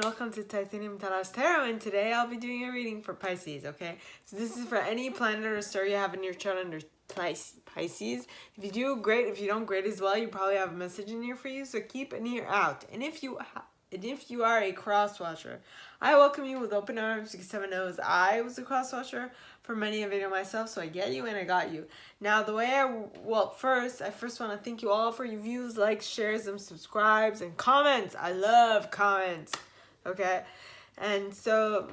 welcome to Titanium Tarot's Tarot, and today I'll be doing a reading for Pisces, okay? So this is for any planet or star you have in your chart under Pisces. If you do, great. If you don't, great as well. You probably have a message in here for you, so keep an ear out. And if you are a cross watcher, I welcome you with open arms because heaven knows I was a cross watcher for many of it myself, so I get you and I got you. Now, the way I first want to thank you all for your views, likes, shares, and subscribes, and comments. I love comments, okay? And so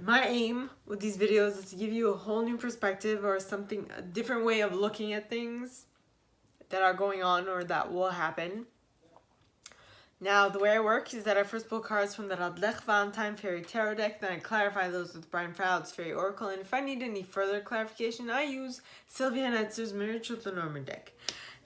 my aim with these videos is to give you a whole new perspective or a different way of looking at things that are going on or that will happen. Now, the way I work is that I first pull cards from the Radlech Valentine Fairy Tarot deck, then I clarify those with Brian Froud's Fairy Oracle, and if I need any further clarification, I use Sylvia Netzer's Mirror Truth Lenormand deck.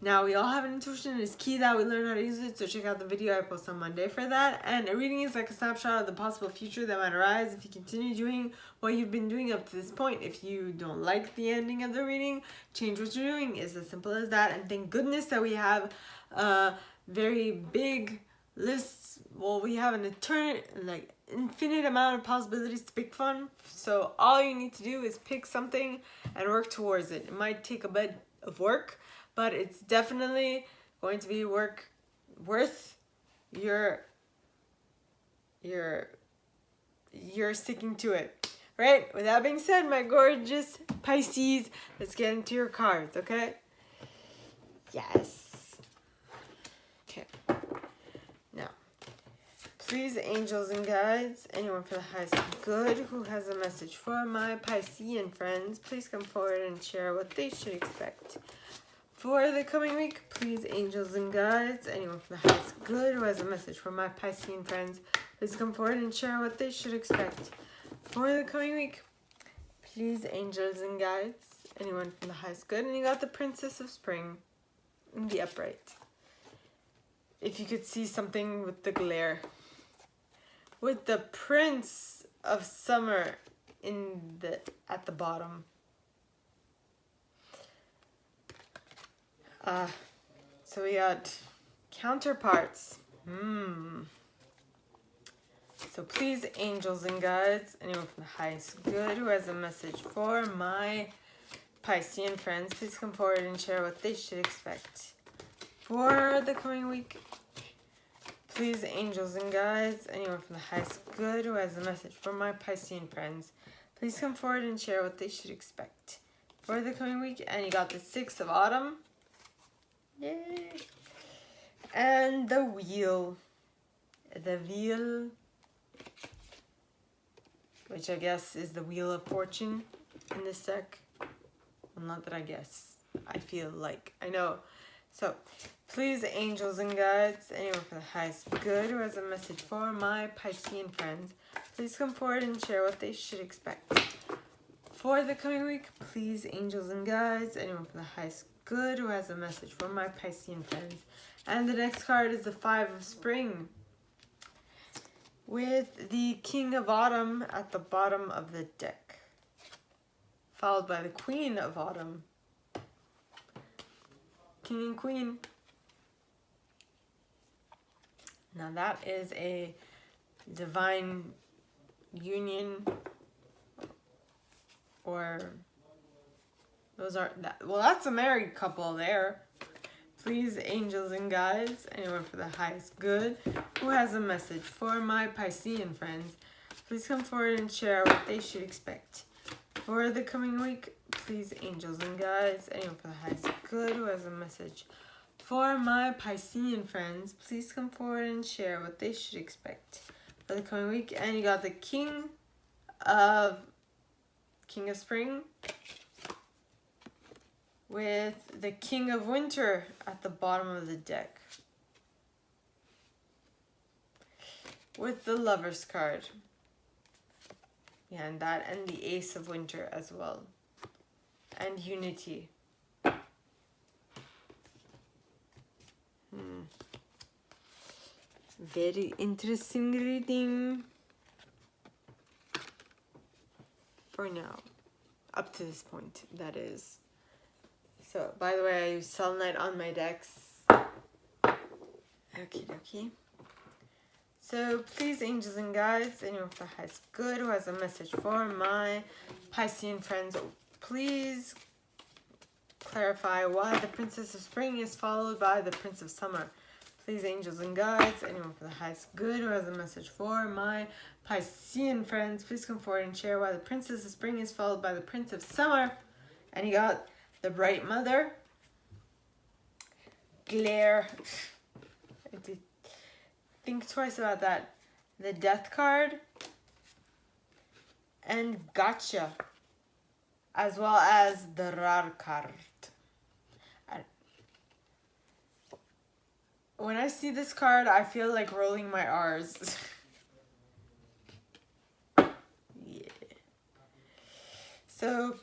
Now, we all have an intuition. It's key that we learn how to use it, so check out the video I post on Monday for that. And a reading is like a snapshot of the possible future that might arise if you continue doing what you've been doing up to this point. If you don't like the ending of the reading, change what you're doing. It's as simple as that. And thank goodness that we have a very big lists. Well, we have an infinite amount of possibilities to pick from, so all you need to do is pick something and work towards it. It might take a bit of work, but it's definitely going to be work worth your sticking to it. Right? With that being said, my gorgeous Pisces, let's get into your cards, okay? Yes. Okay. Please, angels and guides, anyone for the highest good who has a message for my Piscean friends, please come forward and share what they should expect. For the coming week, please, angels and guides, anyone for the highest good who has a message for my Piscean friends, please come forward and share what they should expect. For the coming week, please, angels and guides, anyone from the highest good, and you got the Princess of Spring in the upright. If you could see something with the glare. With the Prince of Summer at the bottom. So we got counterparts. So please, angels and guides, anyone from the highest good who has a message for my Piscean friends, please come forward and share what they should expect for the coming week. Please, angels and guides, anyone from the highest good who has a message for my Piscean friends, please come forward and share what they should expect for the coming week. And you got the 6 of Autumn. Yay! And the Wheel. The Wheel, which I guess is the Wheel of Fortune in this deck. Well, not that I guess. I feel like I know. So, please, angels and guides, anyone for the highest good who has a message for my Piscean friends, please come forward and share what they should expect. For the coming week, please, angels and guides, anyone for the highest good who has a message for my Piscean friends. And the next card is the 5 of Spring, with the King of Autumn at the bottom of the deck, followed by the Queen of Autumn. King and Queen. Now that is a divine union, or that's a married couple there. Please, angels and guides, anyone for the highest good who has a message for my Piscean friends, please come forward and share what they should expect for the coming week. Please, angels and guides, anyone for the highest good who has a message for my Piscean friends, please come forward and share what they should expect for the coming week. And you got the King of Spring with the King of Winter at the bottom of the deck, with the Lover's card. Yeah, and the Ace of Winter as well. And Unity. Very interesting reading for now, up to this point, that is. So, by the way, I use selenite on my decks. Okie dokie. So please, angels and guides, anyone for the highest good who has a message for my Piscean friends, please clarify why the Princess of Spring is followed by the Prince of Summer. Please, angels and guides, anyone for the highest good who has a message for my Piscean friends, please come forward and share why the Princess of Spring is followed by the Prince of Summer. And you got the Bright Mother, Glare. I did think twice about that. The Death card and Gotcha, as well as the Rar card. When I see this card, I feel like rolling my R's. Yeah. So,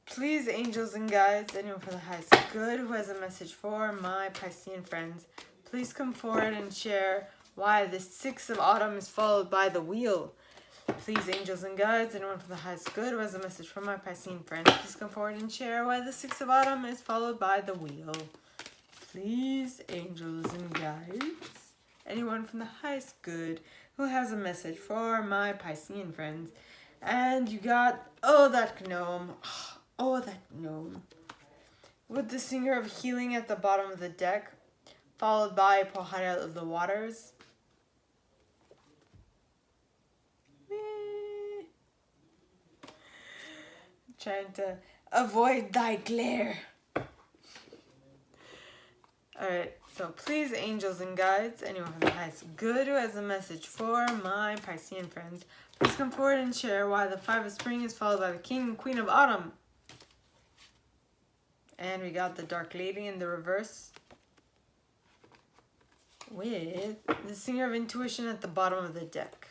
please, angels and guides, anyone for the highest good who has a message for my Piscean friends, please come forward and share why the 6 of Autumn is followed by the Wheel. Please, angels and guides, anyone for the highest good who has a message for my Piscean friends, please come forward and share why the 6 of Autumn is followed by the Wheel. Please, angels and guides, anyone from the highest good who has a message for my Piscean friends. And you got, oh, that gnome. Oh, that gnome. With the Singer of Healing at the bottom of the deck, followed by Pohara of the Waters. Trying to avoid thy glare. Alright, so please, angels and guides, anyone from the highest good who has a message for my Piscean friends, please come forward and share why the 5 of Spring is followed by the King and Queen of Autumn. And we got the Dark Lady in the reverse, with the Singer of Intuition at the bottom of the deck.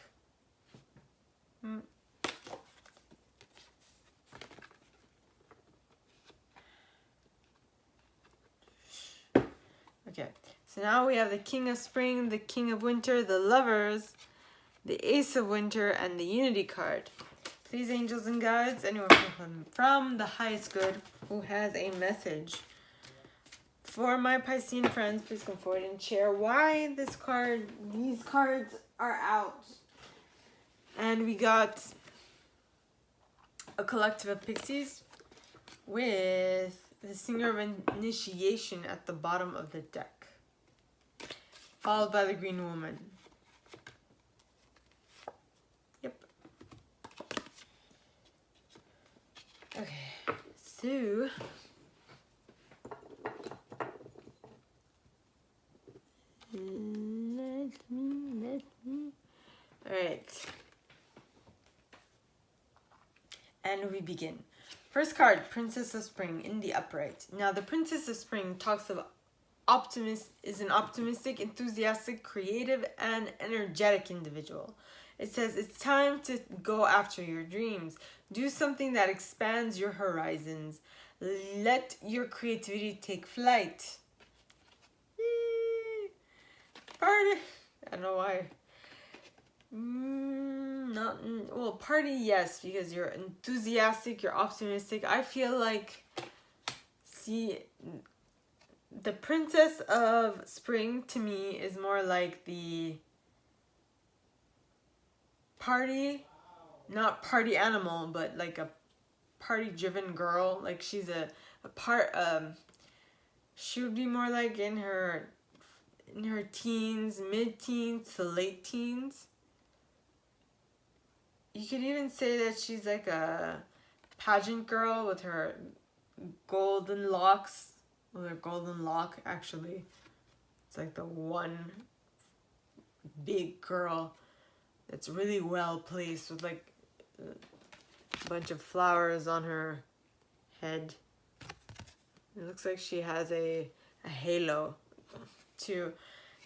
Okay, so now we have the King of Spring, the King of Winter, the Lovers, the Ace of Winter, and the Unity card. Please, angels and guides, anyone from the highest good who has a message for my Piscean friends, please come forward and share why these cards are out. And we got a collective of pixies with the Singer of Initiation at the bottom of the deck, followed by the Green Woman. Yep. Okay, so let me. All right, and we begin. First card, Princess of Spring in the upright. Now, the Princess of Spring talks of is an optimistic, enthusiastic, creative, and energetic individual. It says it's time to go after your dreams. Do something that expands your horizons. Let your creativity take flight. Party. I don't know why. Well, party, yes, because you're enthusiastic, you're optimistic. I feel like, see, the Princess of Spring to me is more like the party, not party animal, but like a party driven girl. Like she's she would be more like in her teens, mid-teens to late teens. You could even say that she's like a pageant girl with her golden locks. Well, her golden lock, actually. It's like the one big girl that's really well placed with like a bunch of flowers on her head. It looks like she has a halo too.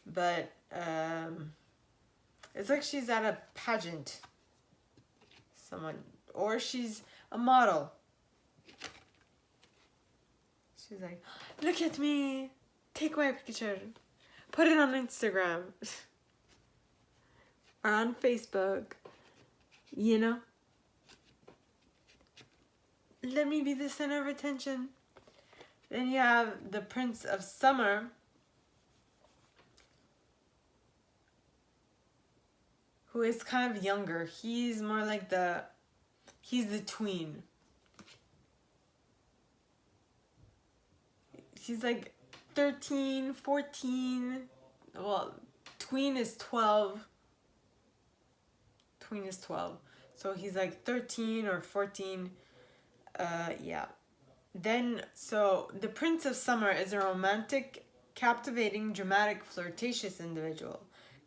But it's like she's at a pageant. Or she's a model. She's like, look at me, take my picture, put it on Instagram or on Facebook, you know? Let me be the center of attention. Then you have the Prince of Summer. who is kind of younger. He's more like he's the tween. He's like 13, 14. Well, tween is 12. Tween is 12. So he's like 13 or 14. Yeah. Then, so the Prince of Summer is a romantic, captivating, dramatic, flirtatious individual.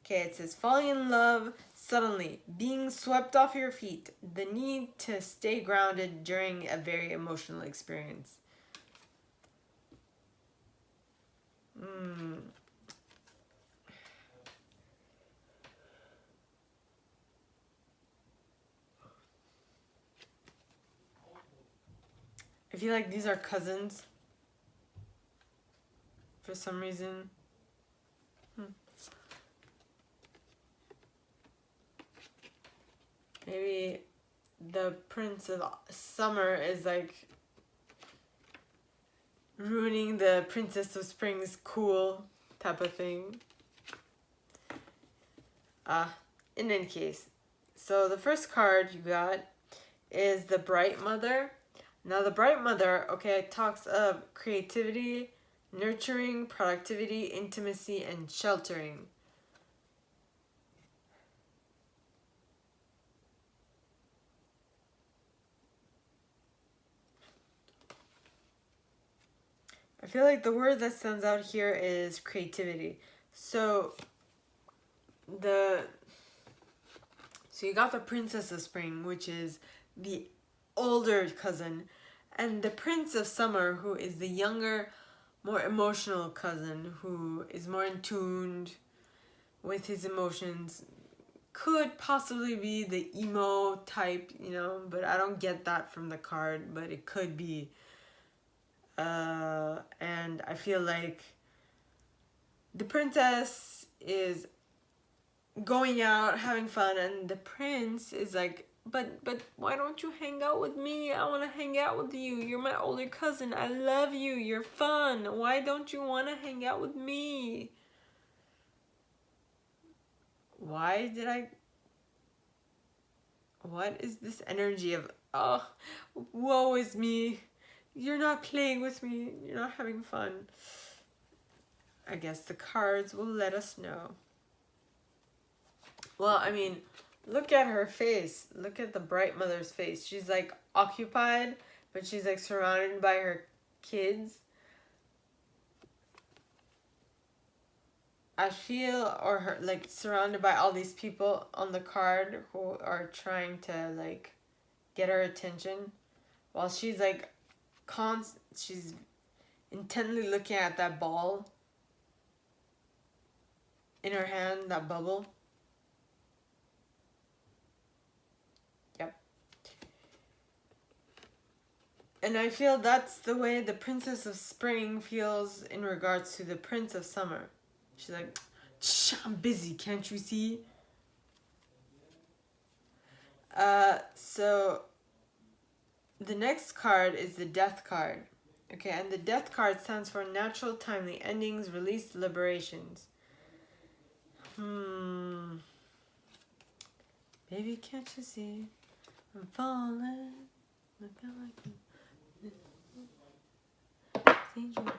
Okay, it says falling in love suddenly, being swept off your feet, the need to stay grounded during a very emotional experience. I feel like these are cousins for some reason. Maybe the Prince of Summer is like ruining the Princess of Spring's cool type of thing. In any case, so the first card you got is the Bright Mother. Now the Bright Mother, okay, it talks of creativity, nurturing, productivity, intimacy, and sheltering. I feel like the word that stands out here is creativity. So you got the Princess of Spring, which is the older cousin, and the Prince of Summer, who is the younger, more emotional cousin, who is more in tune with his emotions. Could possibly be the emo type, you know, but I don't get that from the card, but it could be. And I feel like the princess is going out, having fun, and the prince is like, but why don't you hang out with me? I want to hang out with you. You're my older cousin. I love you. You're fun. Why don't you want to hang out with me? What is this energy of, oh, woe is me. You're not playing with me. You're not having fun. I guess the cards will let us know. Well, I mean, look at her face. Look at the Bright Mother's face. She's like occupied, but she's like surrounded by her kids. I feel, or her, like surrounded by all these people on the card who are trying to like get her attention, while she's like she's intently looking at that ball in her hand, that bubble. Yep. And I feel that's the way the Princess of Spring feels in regards to the Prince of Summer. She's like, shh, I'm busy, can't you see? So the next card is the Death card. Okay, and the Death card stands for natural, timely endings, release, liberations. Baby, can't you see? I'm falling. Looking like dangerous.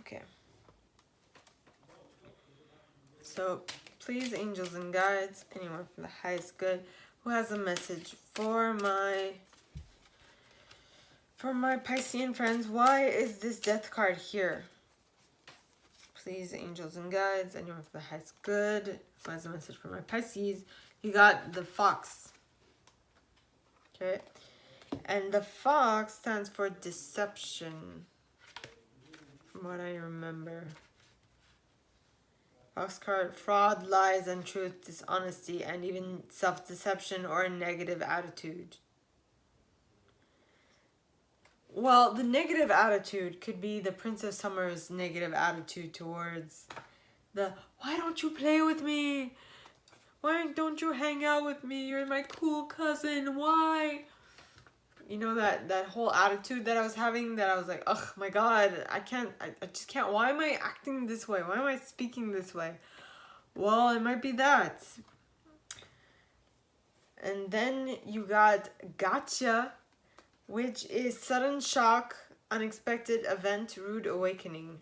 Okay. So, please, angels and guides, anyone from the highest good who has a message for my Piscean friends. Why is this Death card here? Please, angels and guides, anyone from the highest good who has a message for my Pisces. You got the Fox. Okay. And the Fox stands for deception, from what I remember. Fox card, fraud, lies, untruth, dishonesty, and even self-deception or a negative attitude. Well, the negative attitude could be the Prince of Summer's negative attitude towards why don't you play with me? Why don't you hang out with me? You're my cool cousin. Why? you know, that whole attitude that I was having, that I was like, oh my God, I just can't. Why am I acting this way? Why am I speaking this way? Well, it might be that. And then you got gotcha, which is sudden shock, unexpected event, rude awakening.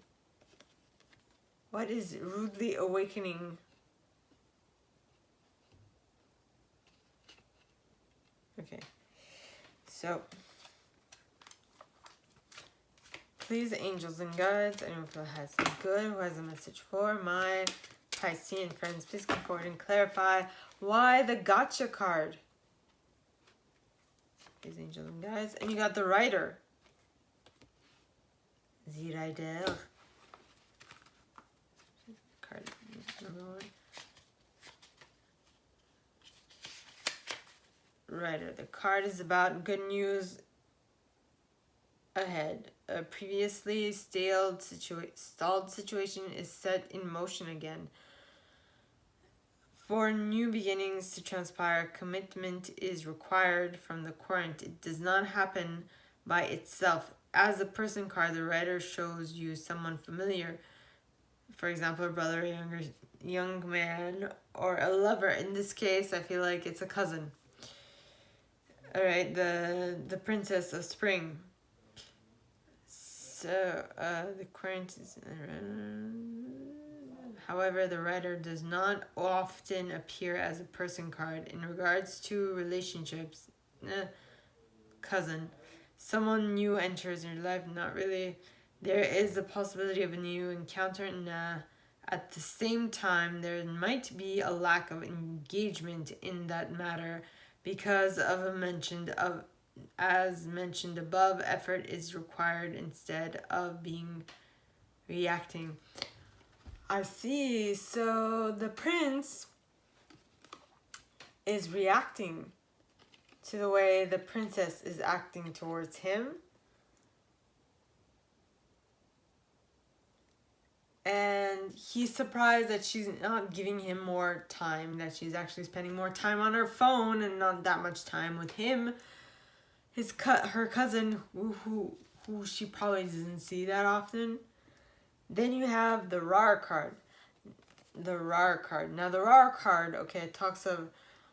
What is rudely awakening? Okay. So, please, angels and guides, anyone who has some good, who has a message for my Piscean friends, please come forward and clarify why the gotcha card. Please, angels and guides. And you got the Rider. The Rider. Card number one. Rider. The card is about good news ahead. A previously stalled situation is set in motion again. For new beginnings to transpire, commitment is required from the current. It does not happen by itself. As the person card, the Rider shows you someone familiar. For example, a brother, a young man, or a lover. In this case, I feel like it's a cousin. All right, the Princess of Spring. So, the current is... However, the Rider does not often appear as a person card. In regards to relationships, cousin, someone new enters your life, not really. There is a possibility of a new encounter, at the same time, there might be a lack of engagement in that matter because of as mentioned above, effort is required instead of reacting. I see. So the prince is reacting to the way the princess is acting towards him. And he's surprised that she's not giving him more time, that she's actually spending more time on her phone and not that much time with him. Her cousin, who she probably doesn't see that often. Then you have the Rar card. The Rar card. Now the Rar card, okay, it talks of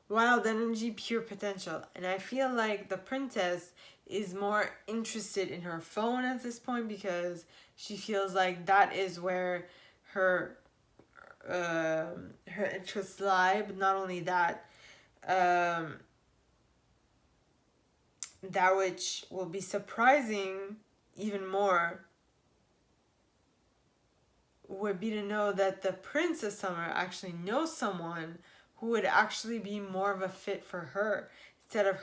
wild energy, pure potential. And I feel like the princess is more interested in her phone at this point because she feels like that is where her interests lie. But not only that, that which will be surprising even more would be to know that the Princess Summer actually knows someone who would actually be more of a fit for her instead of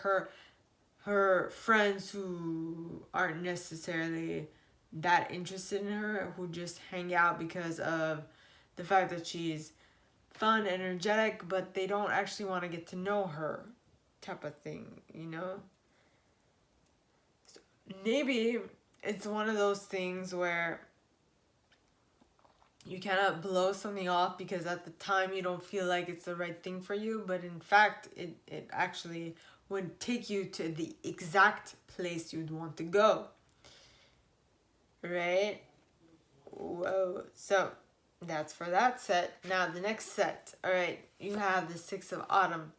her friends who aren't necessarily that interested in her, who just hang out because of the fact that she's fun, energetic, but they don't actually want to get to know her type of thing, you know? So maybe it's one of those things where you cannot blow something off because at the time you don't feel like it's the right thing for you, but in fact it actually would take you to the exact place you'd want to go. Right? Whoa. So that's for that set. Now the next set. All right, you have the Six of Autumn.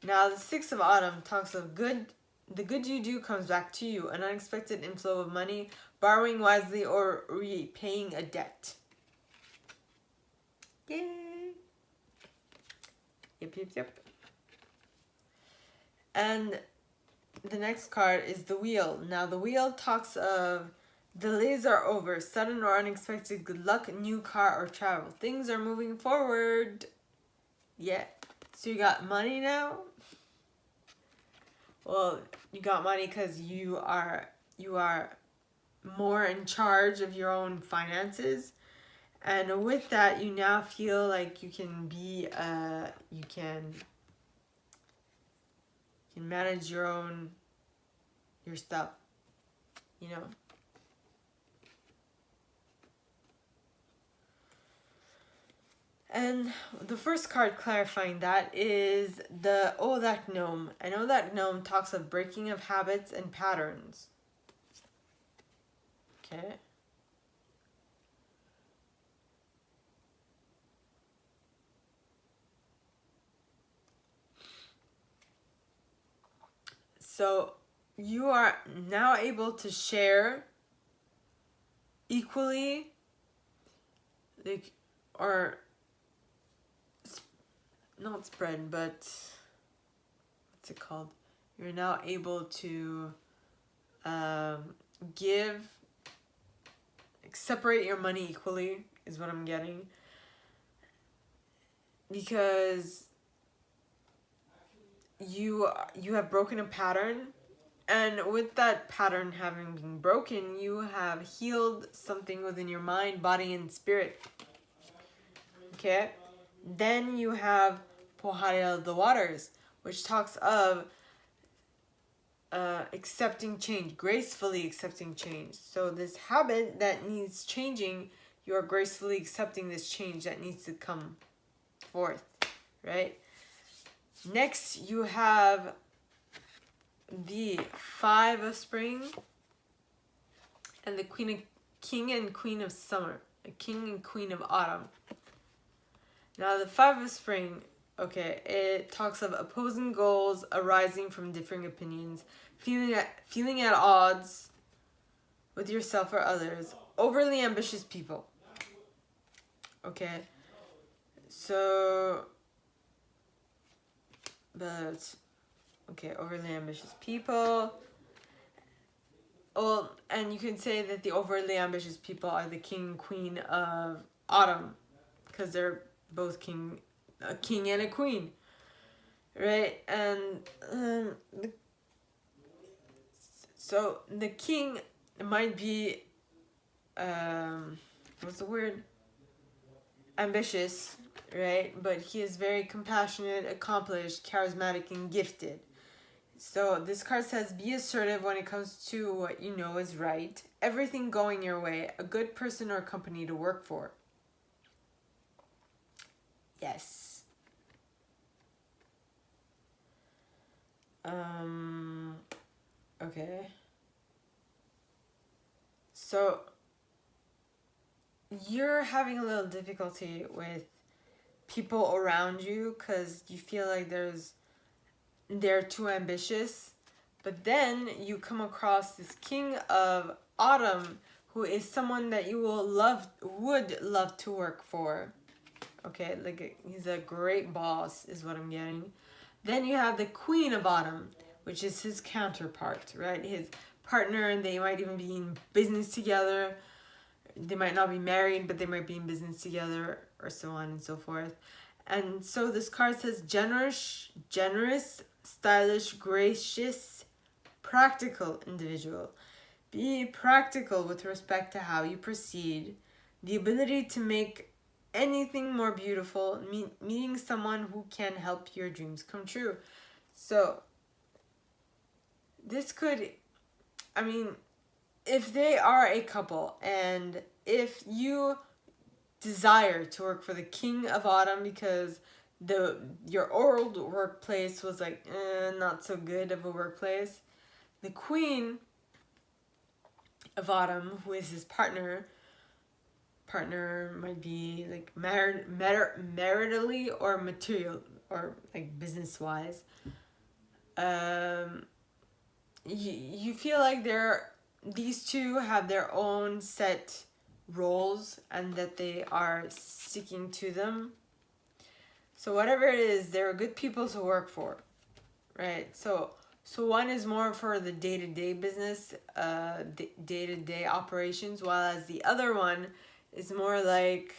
Now the Six of Autumn talks of good. The good you do comes back to you. An unexpected inflow of money, borrowing wisely, or repaying a debt. Yay! Yep. And the next card is the Wheel. Now the Wheel talks of delays are over, sudden or unexpected good luck, new car or travel. Things are moving forward. Yeah. So you got money now? Well, you got money because you are more in charge of your own finances. And with that, you now feel like you can be, you can manage your stuff, you know. And the first card clarifying that is the Oh That Gnome. And Oh That Gnome talks of breaking of habits and patterns. Okay. So you are now able to share equally, like, or not spread, but what's it called? You're now able to give, like, separate your money equally is what I'm getting. Because you have broken a pattern, and with that pattern having been broken, you have healed something within your mind, body, and spirit. Okay? Then you have Pohara of the Waters, which talks of accepting change, gracefully accepting change. So this habit that needs changing, you are gracefully accepting this change that needs to come forth, right? Next, you have the Five of Spring and the King and Queen of Summer, the King and Queen of Autumn. Now, the Five of Spring, okay, it talks of opposing goals arising from differing opinions, feeling at odds with yourself or others, overly ambitious people. Okay, so, but, okay, overly ambitious people. Well, and you can say that the overly ambitious people are the King and Queen of Autumn, because they're both a king and a queen, right? And so the king might be what's the word? Ambitious, right? But he is very compassionate, accomplished, charismatic, and gifted. So this card says, be assertive when it comes to what you know is right. Everything going your way. A good person or company to work for. Yes. Okay. So you're having a little difficulty with people around you because you feel like they're too ambitious. But then you come across this King of Autumn, who is someone that you would love to work for. Okay, like he's a great boss is what I'm getting. Then you have the Queen of Autumn, which is his counterpart, right? His partner, and they might even be in business together. They might not be married, but they might be in business together, or so on and so forth. And so this card says generous, stylish, gracious, practical individual. Be practical with respect to how you proceed. The ability to make anything more beautiful, meeting someone who can help your dreams come true. So this could, I mean, if they are a couple and if you desire to work for the King of Autumn because your old workplace was like not so good of a workplace, the Queen of Autumn, who is his partner might be like maritally or material or like business wise. You feel like these two have their own set roles and that they are sticking to them. So whatever it is, they're good people to work for, right? So one is more for the day-to-day business, day-to-day operations, while as the other one is more like,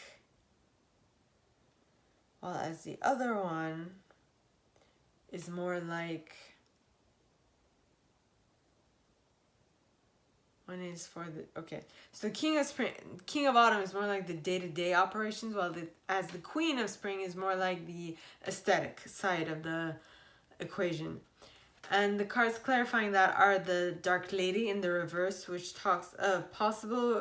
one is for the, okay. So the King of Autumn is more like the day-to-day operations, while as the Queen of Spring is more like the aesthetic side of the equation. And the cards clarifying that are the Dark Lady in the reverse, which talks of possible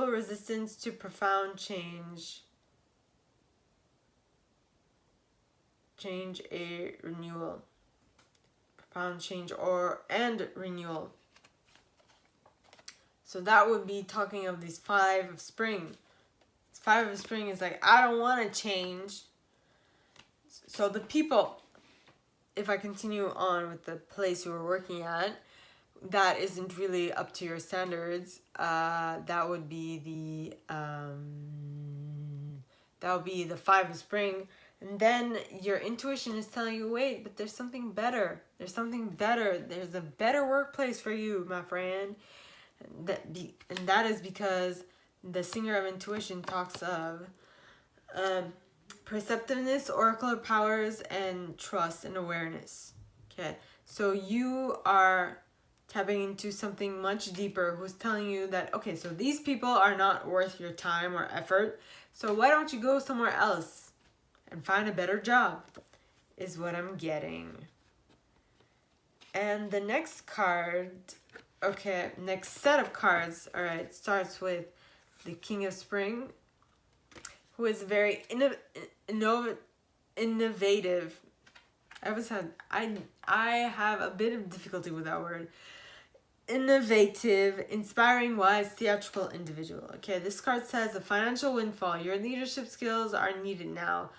resistance to profound change. change, a renewal. Profound change and renewal. So that would be talking of these 5 of spring. 5 of spring is like, I don't want to change. So the people, if I continue on with the place you were working at, that isn't really up to your standards. That would be the 5 of spring. And then your intuition is telling you, wait, but there's something better. There's something better. There's a better workplace for you, my friend. And that is because the singer of intuition talks of perceptiveness, oracular powers, and trust and awareness. Okay, so you are tapping into something much deeper who's telling you that, okay, so these people are not worth your time or effort, so why don't you go somewhere else and find a better job, is what I'm getting. And the next card, okay, next set of cards, all right, starts with the King of Spring, who is very innovative. I have a bit of difficulty with that word. Innovative, inspiring, wise, theatrical individual. Okay, this card says a financial windfall. Your leadership skills are needed now.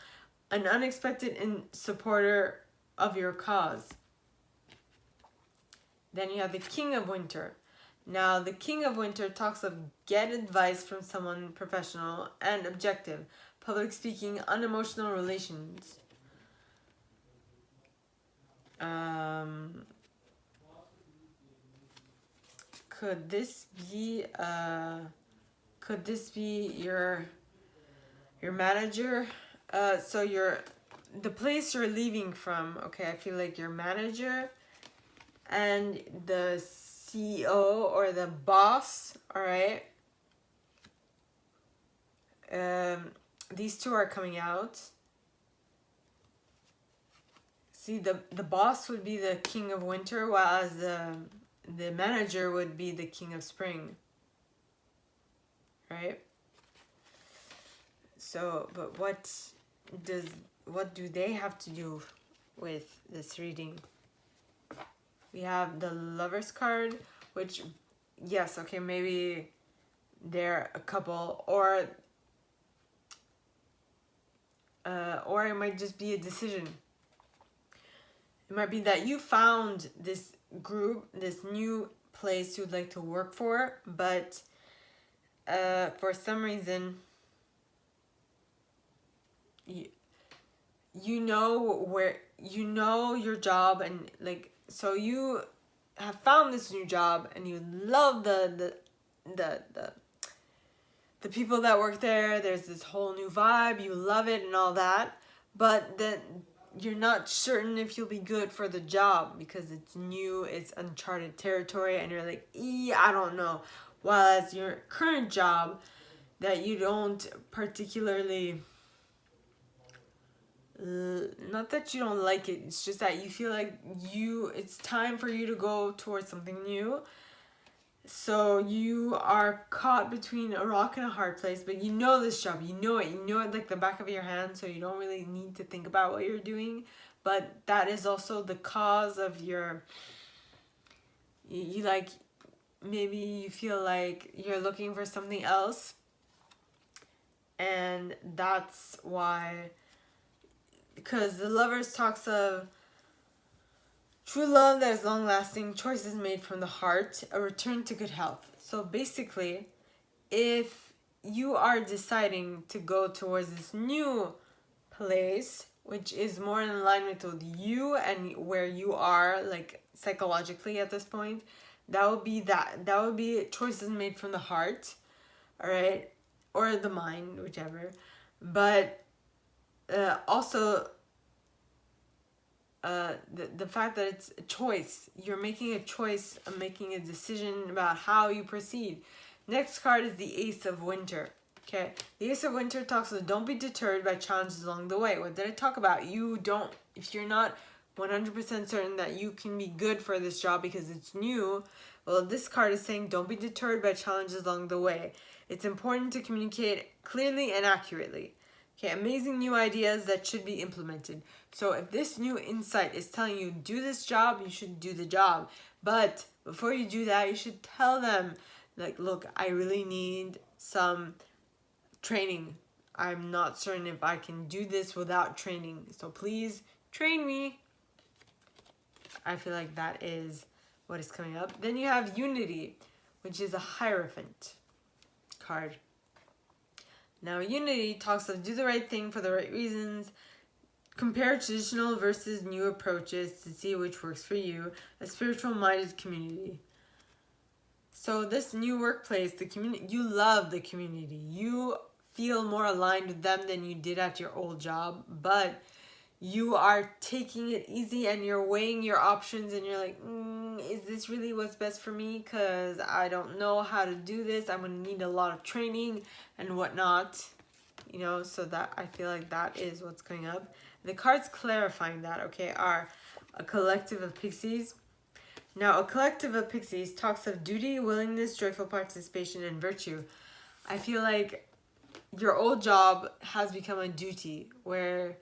An unexpected supporter of your cause. Then you have the King of Winter. Now, the King of Winter talks of get advice from someone professional and objective. Public speaking, unemotional relations. Could this be your manager? So the place you're leaving from, okay, I feel like your manager and the CEO or the boss, all right? These two are coming out. See, the boss would be the King of Winter, whereas the manager would be the King of Spring. Right? So, but what do they have to do with this reading? We have the Lover's card, which, yes, okay, maybe they're a couple, or it might just be a decision. It might be that you found this group, this new place you'd like to work for, but for some reason, you know your job, and like, so you have found this new job and you love the people that work there. There's this whole new vibe, you love it and all that, but then you're not certain if you'll be good for the job because it's new, it's uncharted territory, and you're like, I don't know. Whereas your current job that you don't particularly, not that you don't like it, it's just that you feel like it's time for you to go towards something new. So you are caught between a rock and a hard place, but you know this job, you know it like the back of your hand, so you don't really need to think about what you're doing. But that is also the cause of you like, maybe you feel like you're looking for something else, and that's why, because the Lovers talks of true love that is long-lasting, choices made from the heart, a return to good health. So basically, if you are deciding to go towards this new place, which is more in alignment with you and where you are, like, psychologically at this point, that would be choices made from the heart, all right, or the mind, whichever. But also, the fact that it's a choice, you're making a choice, making a decision about how you proceed. Next card is the Ace of Winter. Okay, the Ace of Winter talks about don't be deterred by challenges along the way. What did I talk about? If you're not 100% certain that you can be good for this job because it's new, well, this card is saying don't be deterred by challenges along the way. It's important to communicate clearly and accurately. Okay, amazing new ideas that should be implemented. So if this new insight is telling you do this job, you should do the job. But before you do that, you should tell them, like, look, I really need some training. I'm not certain if I can do this without training. So please train me. I feel like that is what is coming up. Then you have Unity, which is a Hierophant card. Now, Unity talks of do the right thing for the right reasons, compare traditional versus new approaches to see which works for you, a spiritual-minded community. So this new workplace, the community, you love the community. You feel more aligned with them than you did at your old job, but you are taking it easy and you're weighing your options and you're like, is this really what's best for me? Because I don't know how to do this. I'm going to need a lot of training and whatnot. You know, so that I feel like that is what's coming up. The cards clarifying that, okay, are a collective of pixies. Now, a collective of pixies talks of duty, willingness, joyful participation, and virtue. I feel like your old job has become a duty where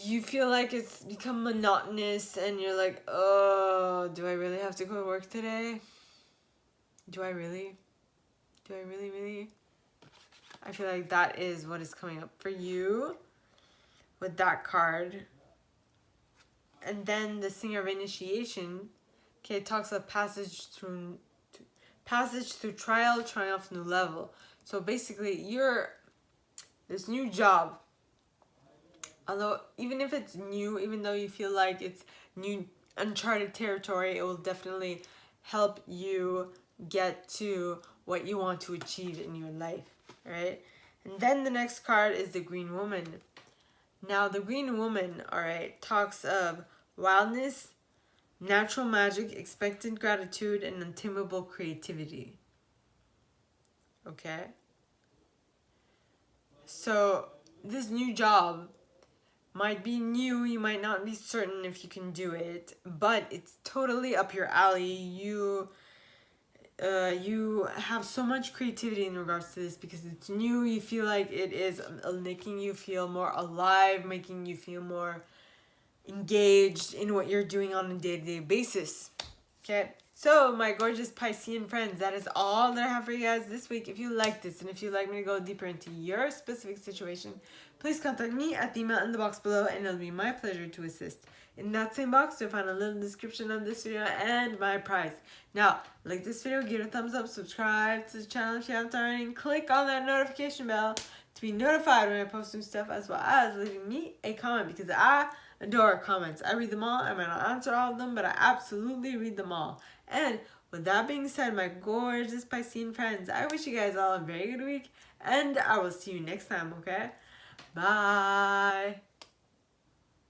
you feel like it's become monotonous and you're like, oh, do I really have to go to work today? Do I really? Do I really? I feel like that is what is coming up for you with that card. And then the Singer of Initiation, okay, it talks of passage through trial, triumph, new level. So basically, this new job, although even if it's new, even though you feel like it's new, uncharted territory, it will definitely help you get to what you want to achieve in your life, right? And then the next card is the Green Woman. Now, the Green Woman, all right, talks of wildness, natural magic, expectant gratitude, and untamable creativity. Okay? So, this new job might be new, you might not be certain if you can do it, but it's totally up your alley. You have so much creativity in regards to this because it's new. You feel like it is making you feel more alive, making you feel more engaged in what you're doing on a day-to-day basis. Okay, so my gorgeous Piscean friends, that is all that I have for you guys this week. If you like this and if you'd like me to go deeper into your specific situation, please contact me at the email in the box below and it'll be my pleasure to assist. In that same box, you'll find a little description of this video and my price. Now, like this video, give it a thumbs up, subscribe to the channel if you haven't already, and click on that notification bell to be notified when I post new stuff, as well as leaving me a comment because I adore comments. I read them all. I might not answer all of them, but I absolutely read them all. And with that being said, my gorgeous Piscean friends, I wish you guys all a very good week, and I will see you next time, okay? Bye.